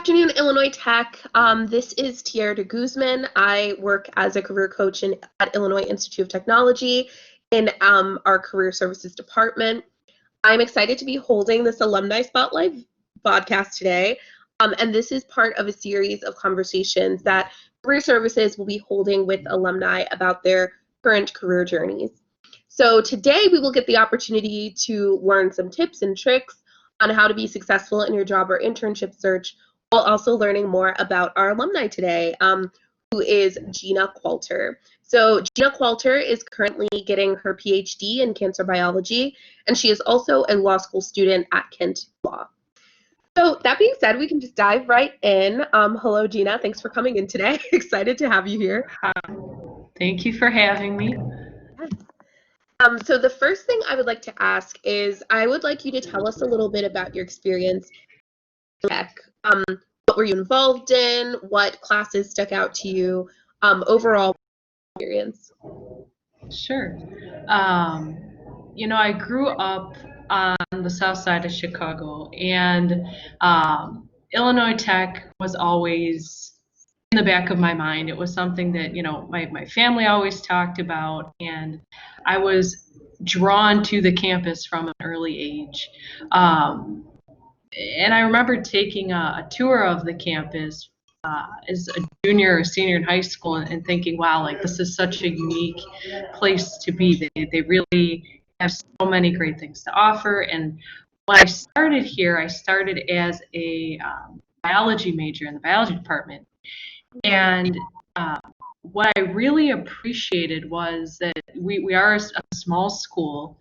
Afternoon, Illinois Tech. This is Tierra de Guzman. I work as a career coach at Illinois Institute of Technology in our Career Services Department. I'm excited to be holding this Alumni Spotlight podcast today, and this is part of a series of conversations that Career Services will be holding with alumni about their current career journeys. So today we will get the opportunity to learn some tips and tricks on how to be successful in your job or internship search, while also learning more about our alumni today, who is Gina Qualter. So Gina Qualter is currently getting her PhD in cancer biology, and she is also a law school student at Kent Law. So that being said, we can just dive right in. Hello, Gina. Thanks for coming in today. Excited to have you here. Thank you for having me. So the first thing I would like to ask is, I would like you to tell us a little bit about your experience in tech. What were you involved in? What classes stuck out to you? Overall experience. Sure. I grew up on the south side of Chicago, and Illinois Tech was always in the back of my mind. It was something that, my family always talked about, and I was drawn to the campus from an early age. And I remember taking a tour of the campus as a junior or senior in high school and thinking, wow, like this is such a unique place to be. They really have so many great things to offer. And when I started here, I started as a biology major in the biology department. And what I really appreciated was that we are a small school,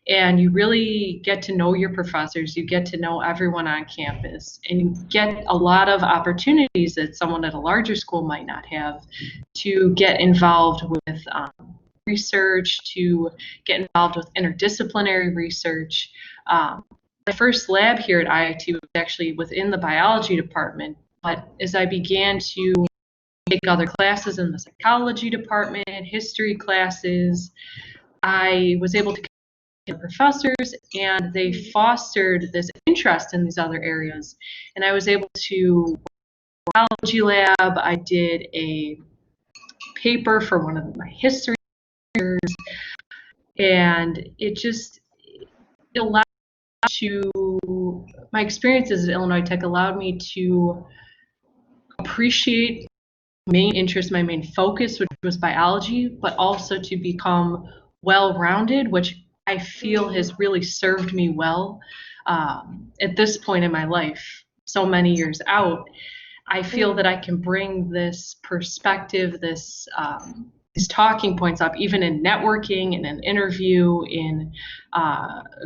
and you really get to know your professors, you get to know everyone on campus, and you get a lot of opportunities that someone at a larger school might not have to get involved with research, to get involved with interdisciplinary research. My first lab here at IIT was actually within the biology department, but as I began to take other classes in the psychology department, history classes, I was able to get professors, and they fostered this interest in these other areas. And I was able to biology lab. I did a paper for one of my history majors, and it allowed my experiences at Illinois Tech allowed me to appreciate main interest, my main focus, which was biology, but also to become well-rounded, which I feel has really served me well at this point in my life, so many years out. I feel that I can bring this perspective, these talking points up, even in networking, in an interview, in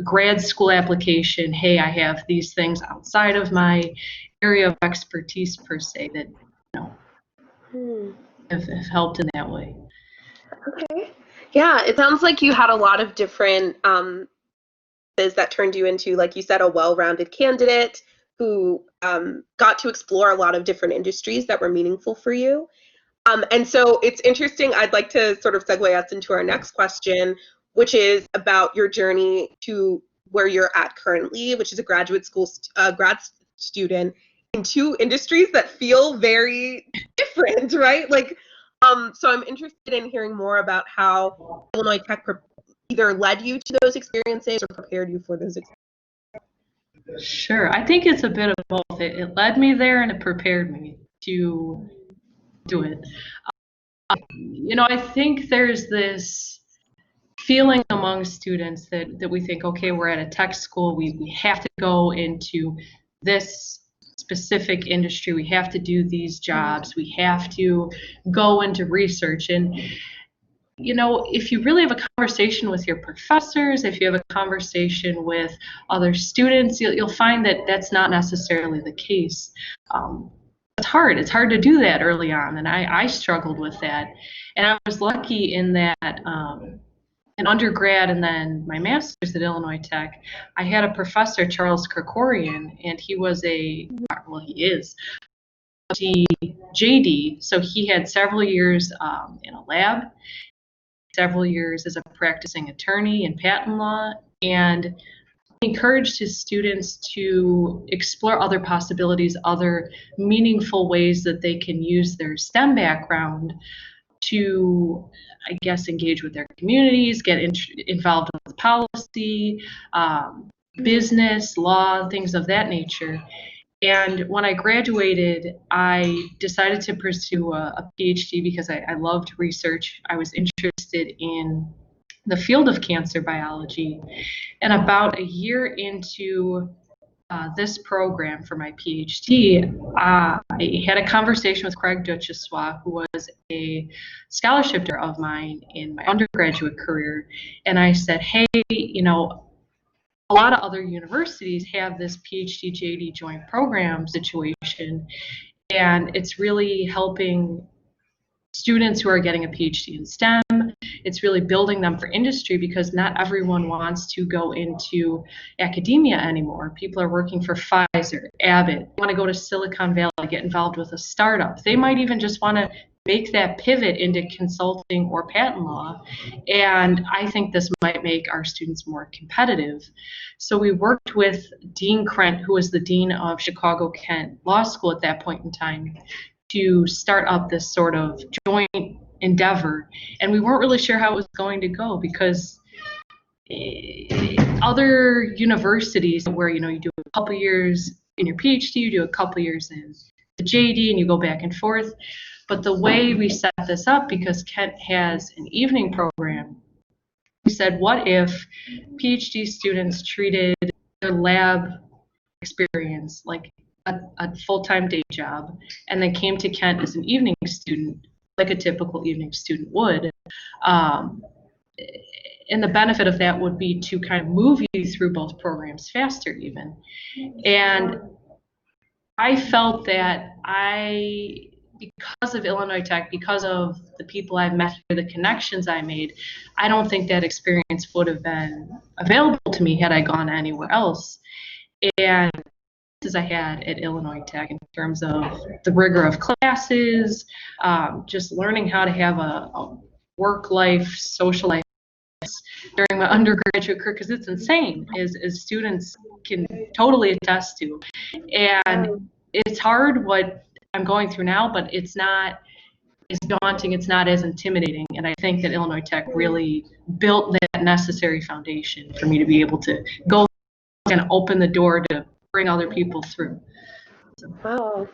grad school application. Hey, I have these things outside of my area of expertise per se that have helped in that way. Okay. Yeah, it sounds like you had a lot of different that turned you into, like you said, a well-rounded candidate who got to explore a lot of different industries that were meaningful for you. And so it's interesting. I'd like to sort of segue us into our next question, which is about your journey to where you're at currently, which is a graduate school grad student in two industries that feel very different, right? Like, so I'm interested in hearing more about how Illinois Tech either led you to those experiences or prepared you for those experiences. Sure. I think it's a bit of both. It led me there, and it prepared me to do it. I think there's this feeling among students that we think, okay, we're at a tech school, we have to go into this specific industry, we have to do these jobs, we have to go into research. And if you really have a conversation with your professors, if you have a conversation with other students, you'll find that that's not necessarily the case. It's hard. It's hard to do that early on, and I struggled with that. And I was lucky in that in undergrad and then my master's at Illinois Tech, I had a professor, Charles Krikorian, and he is JD, so he had several years in a lab, several years as a practicing attorney in patent law, and encouraged his students to explore other possibilities, other meaningful ways that they can use their STEM background to, I guess, engage with their communities, get involved with policy, business, law, things of that nature. And when I graduated, I decided to pursue a PhD because I loved research. I was interested in the field of cancer biology. And about a year into this program for my PhD, I had a conversation with Craig Duchessois, who was a scholarship director of mine in my undergraduate career. And I said, hey, you know, a lot of other universities have this PhD JD joint program situation, and it's really helping students who are getting a PhD in STEM. It's really building them for industry because not everyone wants to go into academia anymore. People are working for Pfizer, Abbott, they want to go to Silicon Valley, get involved with a startup. They might even just want to make that pivot into consulting or patent law. And I think this might make our students more competitive. So we worked with Dean Krent, who was the dean of Chicago-Kent Law School at that point in time, to start up this sort of joint endeavor. And we weren't really sure how it was going to go because other universities where, you know, you do a couple years in your PhD, you do a couple years in the JD, and you go back and forth. But the way we set this up, because Kent has an evening program, we said, what if PhD students treated their lab experience like a full-time day job, and then came to Kent as an evening student, like a typical evening student would. And the benefit of that would be to kind of move you through both programs faster even. And I felt that because of Illinois Tech, because of the people I've met here, the connections I made, I don't think that experience would have been available to me had I gone anywhere else. And as I had at Illinois Tech in terms of the rigor of classes, just learning how to have a work life, social life during my undergraduate career, because it's insane, as students can totally attest to. And it's hard what I'm going through now, but it's not as daunting, it's not as intimidating. And I think that Illinois Tech really built that necessary foundation for me to be able to go and open the door to bring other people through. Wow.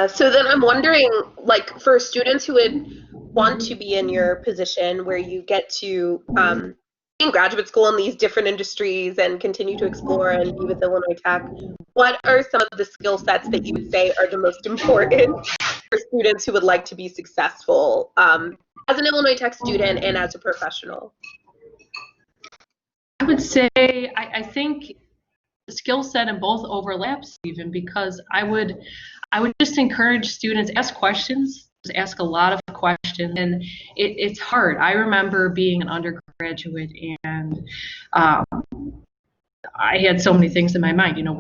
So then I'm wondering, like, for students who would want to be in your position where you get to be in graduate school in these different industries and continue to explore and be with Illinois Tech, what are some of the skill sets that you would say are the most important for students who would like to be successful as an Illinois Tech student and as a professional? I would say, I think the skill set in both overlaps even, because I would just encourage students, ask questions, just ask a lot of questions. And it's hard. I remember being an undergraduate and I had so many things in my mind. You know,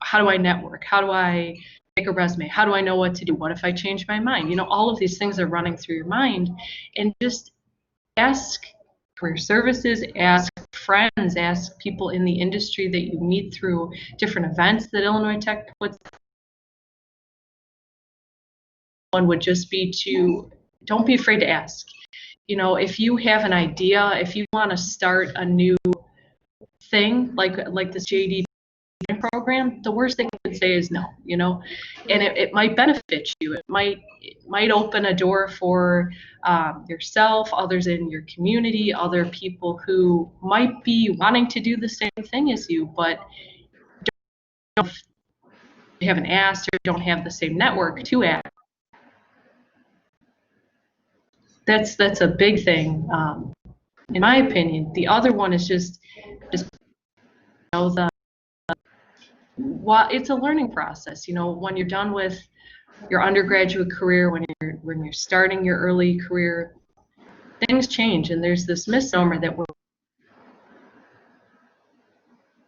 how do I network? How do I make a resume? How do I know what to do? What if I change my mind? You know, all of these things are running through your mind, and just ask career services, ask friends, ask people in the industry that you meet through different events that Illinois Tech puts. One would just be don't be afraid to ask. You know, if you have an idea, if you want to start a new thing like this JD program, the worst thing you can say is no, you know, and it might benefit you. It might open a door for yourself, others in your community, other people who might be wanting to do the same thing as you, but haven't asked or don't have the same network to ask. That's a big thing, in my opinion. The other one is just know it's a learning process. You know, when you're done with your undergraduate career, when you're starting your early career, things change, and there's this misnomer that we're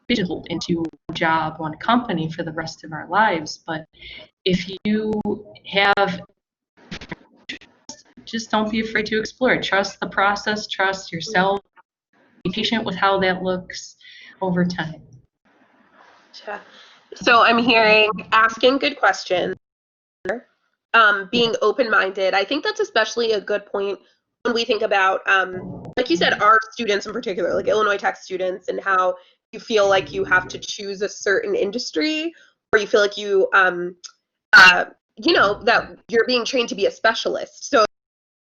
pigeonholed into one job, one company for the rest of our lives. But if you have, just don't be afraid to explore it. Trust the process, trust yourself, be patient with how that looks. over time. So I'm hearing asking good questions, being open-minded. I think that's especially a good point when we think about, like you said, our students in particular, like Illinois Tech students, and how you feel like you have to choose a certain industry, or you feel like you, you know, that you're being trained to be a specialist. So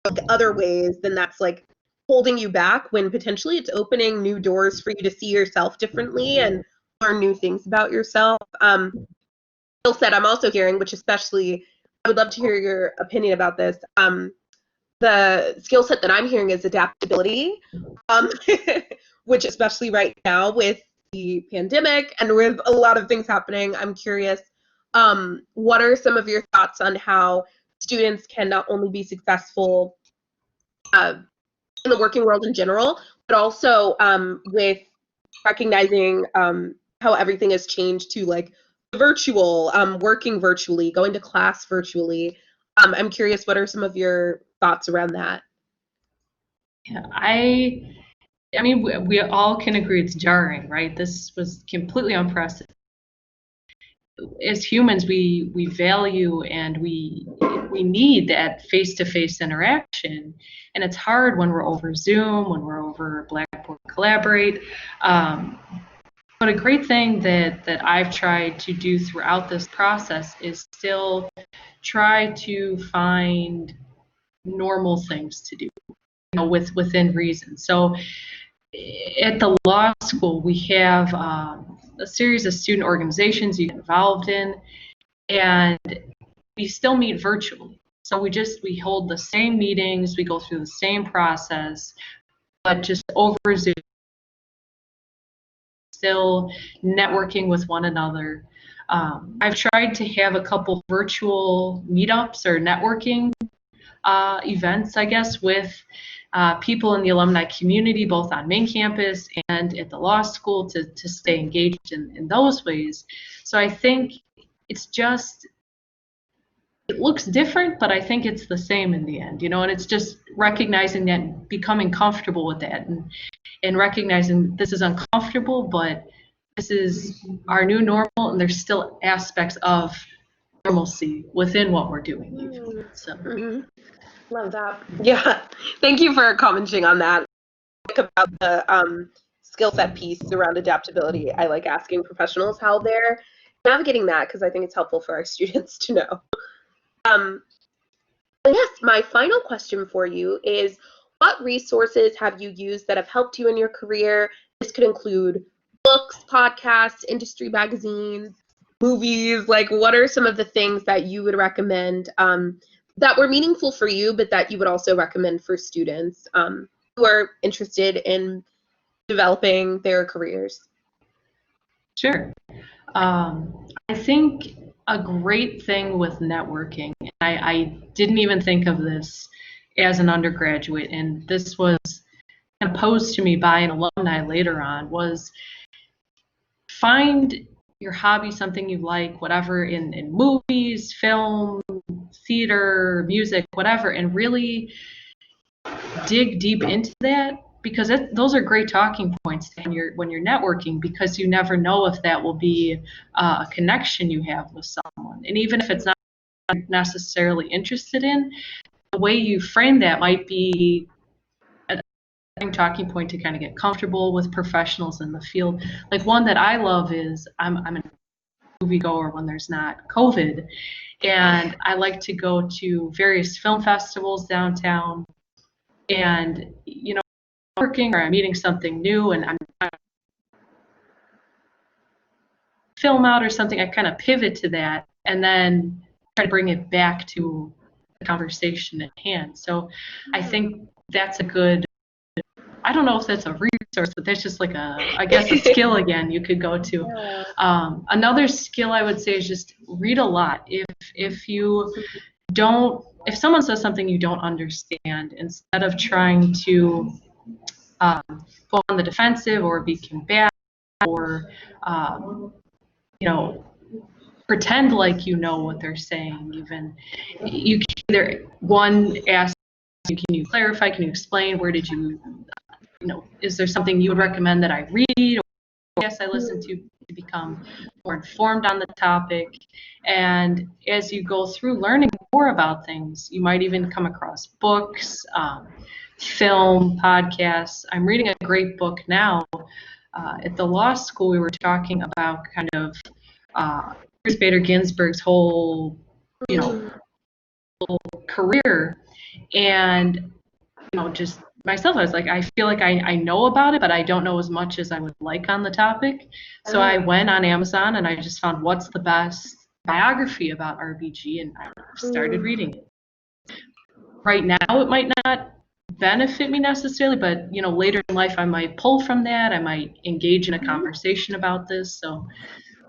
like other ways, then that's like holding you back when potentially it's opening new doors for you to see yourself differently and learn new things about yourself. Skill set I'm also hearing, which especially I would love to hear your opinion about this. The skill set that I'm hearing is adaptability, um, which especially right now with the pandemic and with a lot of things happening, I'm curious, what are some of your thoughts on how students can not only be successful in the working world in general, but also with recognizing how everything has changed to like virtual, working virtually, going to class virtually. I'm curious, what are some of your thoughts around that? Yeah, I mean, we all can agree it's jarring, right? This was completely unprecedented. As humans, we value and we need that face-to-face interaction, and it's hard when we're over Zoom, when we're over Blackboard Collaborate. But a great thing that I've tried to do throughout this process is still try to find normal things to do, within reason. So at the law school, we have a series of student organizations you get involved in, and we still meet virtually. So we hold the same meetings, we go through the same process, but just over Zoom, still networking with one another. I've tried to have a couple virtual meetups or networking events, I guess, with people in the alumni community, both on main campus and at the law school, to stay engaged in those ways. So I think it's just, it looks different, but I think it's the same in the end, and it's just recognizing that and becoming comfortable with that, and recognizing this is uncomfortable, but this is our new normal, and there's still aspects of normalcy within what we're doing even. So. Mm-hmm. Love that. Yeah, thank you for commenting on that. About the skill set piece around adaptability. I like asking professionals how they're navigating that because I think it's helpful for our students to know. Um, and yes, my final question for you is, what resources have you used that have helped you in your career? This could include books, podcasts, industry magazines, movies. Like, what are some of the things that you would recommend that were meaningful for you, but that you would also recommend for students who are interested in developing their careers? Sure. I think a great thing with networking, and I didn't even think of this as an undergraduate, and this was posed to me by an alumni later on, was find your hobby, something you like, whatever, in movies, film, theater, music, whatever, and really dig deep into that, because those are great talking points when you're networking, because you never know if that will be a connection you have with someone. And even if it's not necessarily interested in, the way you frame that might be a talking point to kind of get comfortable with professionals in the field. Like one that I love is I'm a moviegoer when there's not COVID, and I like to go to various film festivals downtown, and working or I'm eating something new and I'm trying to film out or something, I kind of pivot to that and then try to bring it back to the conversation at hand. So I think that's a good, I don't know if that's a resource, but that's just like I guess a skill again you could go to. Another skill I would say is just read a lot. If someone says something you don't understand, instead of trying to go on the defensive or be combative or pretend like you know what they're saying, even you can either one ask you, can you clarify, can you explain, where did you is there something you would recommend that I read, podcasts I listen to become more informed on the topic. And as you go through learning more about things, you might even come across books, film, podcasts. I'm reading a great book now. At the law school, we were talking about kind of Ruth Bader Ginsburg's whole, career, and just myself, I was like, I feel like I know about it, but I don't know as much as I would like on the topic. So I went on Amazon and I just found what's the best biography about RBG, and I started reading it. Right now, it might not benefit me necessarily, but later in life, I might pull from that. I might engage in a conversation about this. So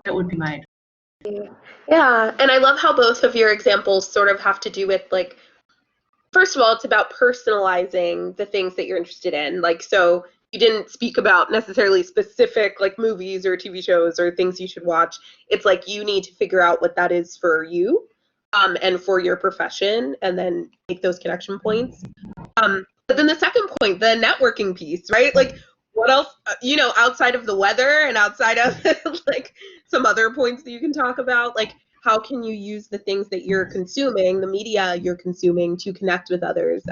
that would be my. Yeah, and I love how both of your examples sort of have to do with, like, first of all, it's about personalizing the things that you're interested in. Like, so you didn't speak about necessarily specific, like, movies or TV shows or things you should watch. It's like you need to figure out what that is for you, and for your profession, and then make those connection points. But then the second point, the networking piece, right? Like, what else, outside of the weather and outside of like some other points that you can talk about, like, how can you use the things that you're consuming, the media you're consuming, to connect with others,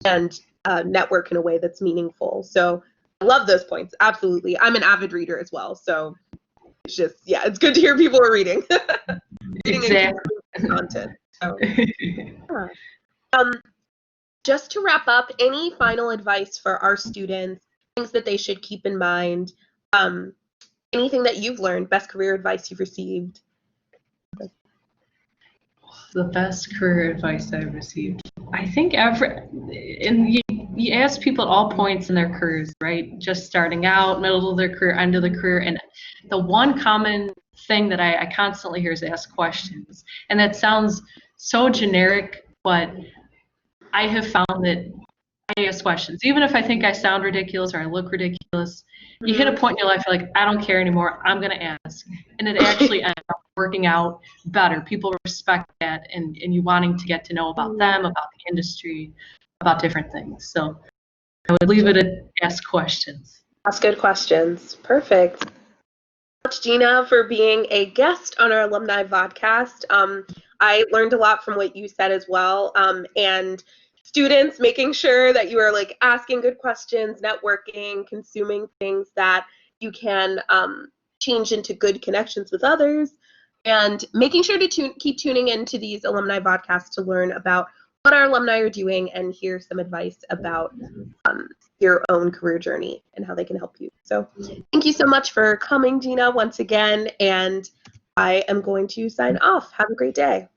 and network in a way that's meaningful. So I love those points. Absolutely. I'm an avid reader as well. So it's just, yeah, it's good to hear people are reading. Reading Exactly. and content. So, yeah. Just to wrap up, any final advice for our students, things that they should keep in mind, anything that you've learned, best career advice you've received? The best career advice I've received. I think you ask people at all points in their careers, right? Just starting out, middle of their career, end of the career, and the one common thing that I constantly hear is ask questions. And that sounds so generic, but I have found that I ask questions. Even if I think I sound ridiculous or I look ridiculous, you hit a point in your life, you're like, I don't care anymore, I'm going to ask. And it actually ends up working out better. People respect that, and you wanting to get to know about them, about the industry, about different things. So I would leave it at ask questions. Ask good questions. Perfect. Thanks, Gina, for being a guest on our alumni podcast. I learned a lot from what you said as well. And students, making sure that you are, like, asking good questions, networking, consuming things that you can change into good connections with others, and making sure to keep tuning into these alumni podcasts to learn about what our alumni are doing and hear some advice about your own career journey and how they can help you. So thank you so much for coming, Gina, once again, and I am going to sign off. Have a great day.